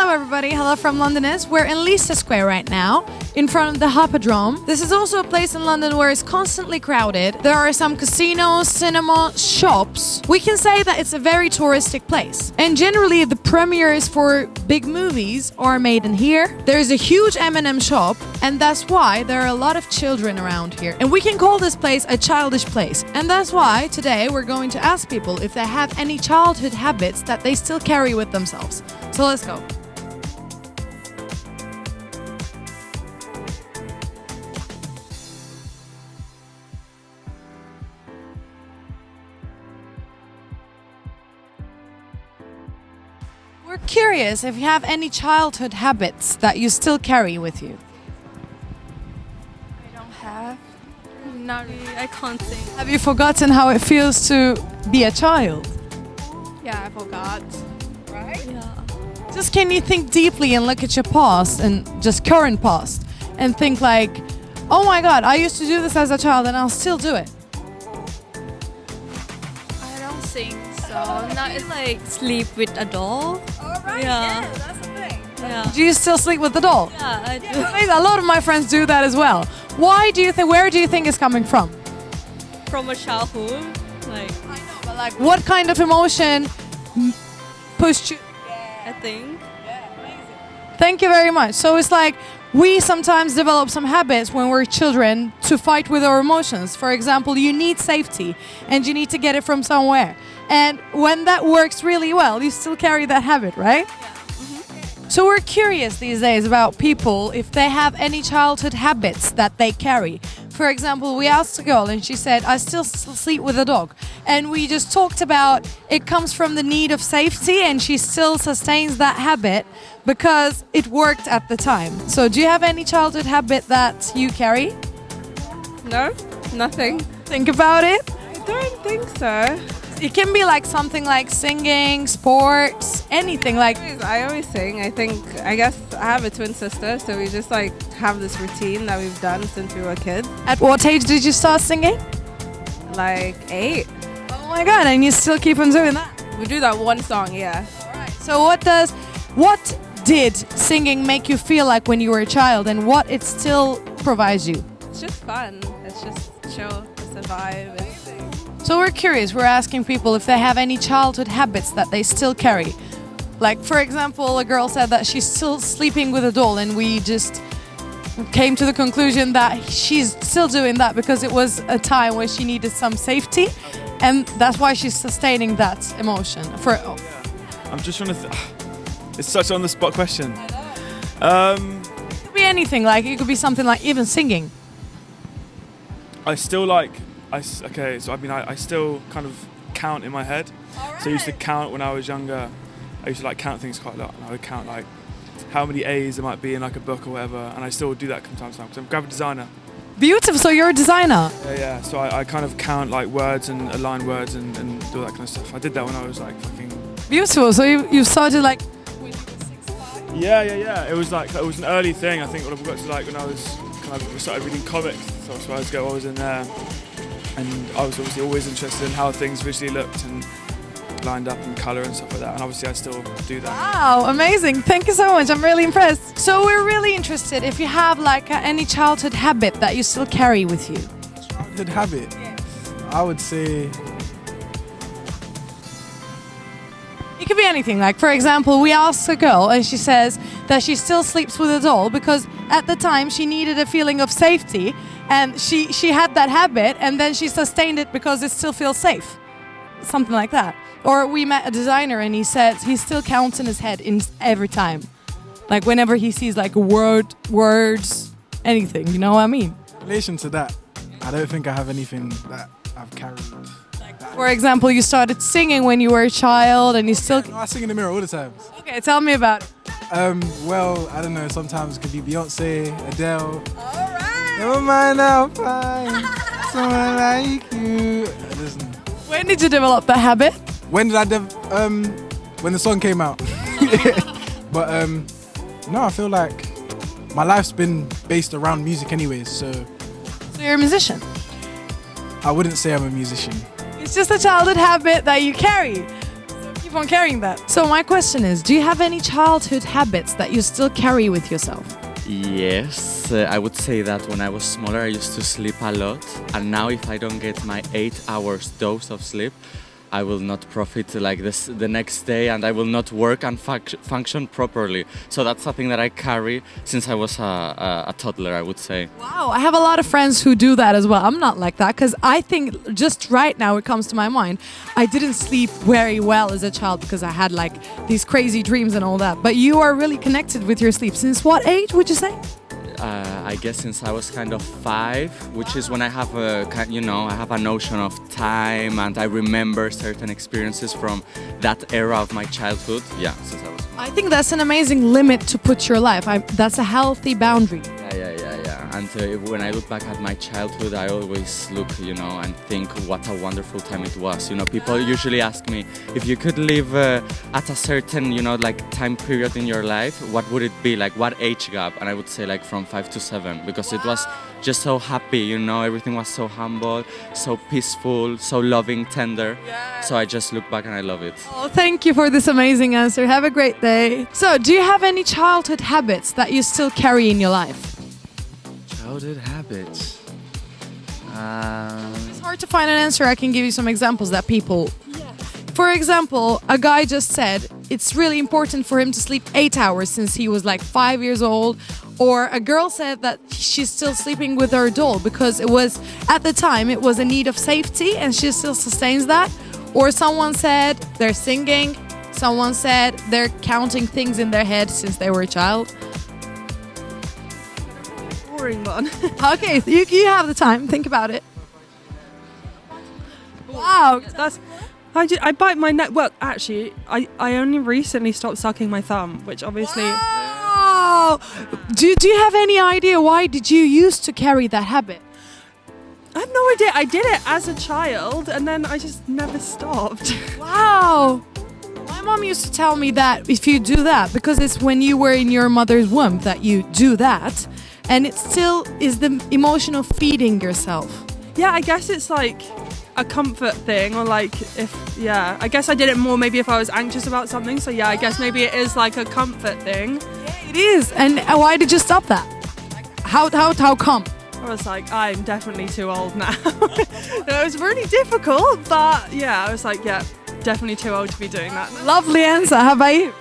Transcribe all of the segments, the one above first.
Hello everybody, hello from Londonist. We're in Leicester Square right now, in front of the Hippodrome. This is also a place in London where it's constantly crowded. There are some casinos, cinema, shops. We can say that it's a very touristic place. And generally the premieres for big movies are made in here. There's a huge M&M shop, and that's why there are a lot of children around here. And we can call this place a childish place. And that's why today we're going to ask people if they have any childhood habits that they still carry with themselves. So let's go. We're curious if you have any childhood habits that you still carry with you. I don't have. Not really. I can't sing. Have you forgotten how it feels to be a child? Yeah, I forgot. Right? Yeah. Just can you think deeply and look at your past and just current past and think like, oh my God, I used to do this as a child and I'll still do it. I don't think so. Not like sleep with a doll. All right, Yeah. that's the thing. Yeah. Do you still sleep with the doll? Yeah, I do. A lot of my friends do that as well. Why do you think? Where do you think it's coming from? From a childhood, like I know, but like, what kind of emotion pushed you? I think. Thank you very much. So it's like we sometimes develop some habits when we're children to fight with our emotions. For example, you need safety and you need to get it from somewhere. And when that works really well, you still carry that habit, right? So we're curious these days about people if they have any childhood habits that they carry. For example, we asked a girl and she said, I still sleep with a dog. And we just talked about it comes from the need of safety and she still sustains that habit because it worked at the time. So do you have any childhood habit that you carry? No, nothing. Think about it. I don't think so. It can be like something like singing, sports, anything like. I always sing. I guess I have a twin sister, so we just like have this routine that we've done since we were kids. At what age did you start singing? Like 8. Oh my God, and you still keep on doing that? We do that one song, yeah. So what did singing make you feel like when you were a child and what it still provides you? It's just fun. It's just chill. It's a vibe. So we're curious, we're asking people if they have any childhood habits that they still carry. Like, for example, a girl said that she's still sleeping with a doll and we just came to the conclusion that she's still doing that because it was a time where she needed some safety and that's why she's sustaining that emotion. I'm just trying to it's such an on-the-spot question. It could be anything, like it could be something like even singing. I still like I still kind of count in my head. So I used to count when I was younger. I used to like count things quite a lot, and I would count like how many A's there might be in like a book or whatever, and I still do that from time to time because I'm a graphic designer. Beautiful, so you're a designer. Yeah. So I kind of count like words and align words and do that kind of stuff. I did that when I was like fucking. Beautiful, so you started like. Yeah. It was an early thing. I think when I got to like when I was kind of started reading comics. So that's where I was in there. And I was obviously always interested in how things visually looked and lined up and colour and stuff like that. And obviously I still do that. Wow, amazing. Thank you so much. I'm really impressed. So we're really interested if you have like any childhood habit that you still carry with you. Childhood habit? I would say... It could be anything. Like, for example, we asked a girl and she says that she still sleeps with a doll because at the time she needed a feeling of safety and she had that habit and then she sustained it because it still feels safe. Something like that. Or we met a designer and he said he still counts in his head every time. Like whenever he sees like a word, words, anything, you know what I mean? In relation to that, I don't think I have anything that I've carried. For example, you started singing when you were a child and you still... No, I sing in the mirror all the time. Okay, tell me about it. Well, I don't know, sometimes it could be Beyonce, Adele. All right. Never mind, I'll find someone like you. Listen. When did you develop that habit? When did I when the song came out. But no, I feel like my life's been based around music anyways, so... So you're a musician? I wouldn't say I'm a musician. It's just a childhood habit that you carry. So Keep on carrying that. So my question is, do you have any childhood habits that you still carry with yourself? Yes, I would say that when I was smaller, I used to sleep a lot. And now if I don't get my 8 hours dose of sleep, I will not profit like this the next day, and I will not work and function properly. So that's something that I carry since I was a toddler, I would say. Wow, I have a lot of friends who do that as well. I'm not like that because I think just right now it comes to my mind, I didn't sleep very well as a child because I had like these crazy dreams and all that. But you are really connected with your sleep. Since what age would you say? I guess since I was kind of 5, which is when I have I have a notion of time and I remember certain experiences from that era of my childhood. Yeah, since I was. I think that's an amazing limit to put your life. That's a healthy boundary. Yeah. And when I look back at my childhood, I always look, and think what a wonderful time it was. People usually ask me if you could live at a certain, time period in your life, what would it be? Like what age gap? And I would say like from 5 to 7, because it was just so happy, everything was so humble, so peaceful, so loving, tender. Yeah. So I just look back and I love it. Oh, thank you for this amazing answer. Have a great day. So, do you have any childhood habits that you still carry in your life? Childhood habits. It's hard to find an answer. I can give you some examples that people... For example, a guy just said it's really important for him to sleep 8 hours since he was like 5 years old. Or a girl said that she's still sleeping with her doll because it was, at the time, it was a need of safety and she still sustains that. Or someone said they're singing. Someone said they're counting things in their head since they were a child. Boring one. Okay, you have the time. Think about it. Wow, That's. I bite my neck. Well, actually, I only recently stopped sucking my thumb, which obviously. Wow. Do you have any idea why did you used to carry that habit? I have no idea. I did it as a child, and then I just never stopped. Wow. My mom used to tell me that if you do that, because it's when you were in your mother's womb that you do that, and it still is the emotion of feeding yourself. Yeah, I guess it's like a comfort thing, or like I guess I did it more maybe if I was anxious about something. So yeah, I guess maybe it is like a comfort thing. Yeah, it is. And why did you stop that? How come? I was like, I'm definitely too old now. It was really difficult, but yeah, I was like, yeah, definitely too old to be doing that. Lovely answer. How about you?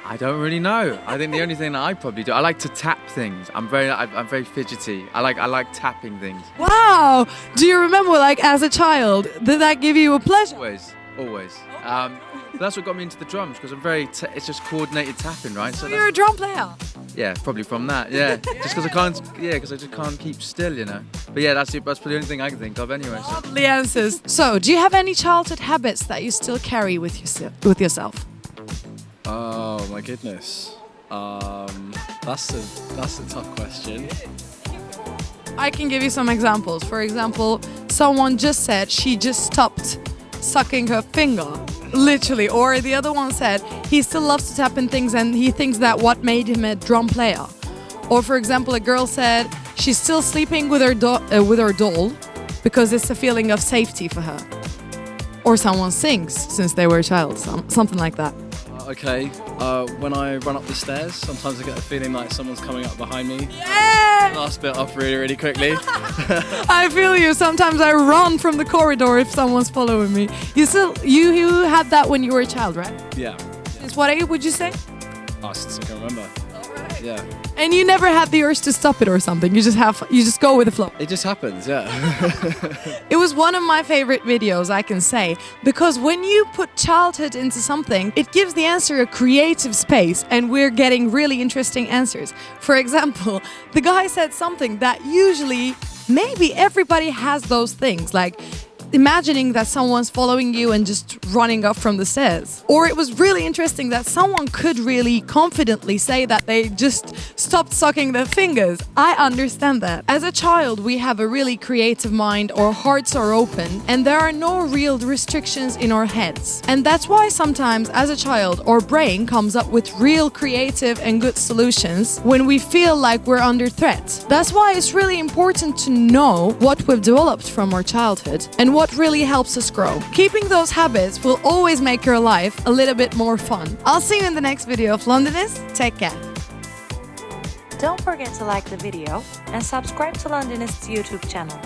I don't really know. I think the only thing that I probably do, I like to tap things. I'm very fidgety. I like tapping things. Wow. Do you remember, like, as a child, did that give you a pleasure? Always. That's what got me into the drums, because I'm it's just coordinated tapping, right? So you're a drum player? Yeah, probably from that. Yeah, just because I just can't keep still, But yeah, that's probably the only thing I can think of anyway. So. Lovely answers. So, do you have any childhood habits that you still carry with yourself? Oh my goodness. That's a tough question. I can give you some examples. For example, someone just said she just stopped sucking her finger, literally. Or the other one said he still loves to tap in things and he thinks that what made him a drum player. Or for example, a girl said she's still sleeping with her doll because it's a feeling of safety for her. Or someone sings since they were a child, something like that. Okay, when I run up the stairs, sometimes I get a feeling like someone's coming up behind me. Yeah! Last bit off really, really quickly. I feel you. Sometimes I run from the corridor if someone's following me. You had that when you were a child, right? Yeah. Since what age would you say? Oh, since I can remember. Yeah. And you never had the urge to stop it or something. You just go with the flow. It just happens, yeah. It was one of my favorite videos, I can say, because when you put childhood into something, it gives the answer a creative space, and we're getting really interesting answers. For example, the guy said something that usually maybe everybody has those things, like imagining that someone's following you and just running up from the stairs. Or it was really interesting that someone could really confidently say that they just stopped sucking their fingers. I understand that. As a child, we have a really creative mind, our hearts are open, and there are no real restrictions in our heads. And that's why sometimes as a child, our brain comes up with real creative and good solutions when we feel like we're under threat. That's why it's really important to know what we've developed from our childhood. And what really helps us grow. Keeping those habits will always make your life a little bit more fun. I'll see you in the next video of Londonist. Take care. Don't forget to like the video and subscribe to Londonist's YouTube channel.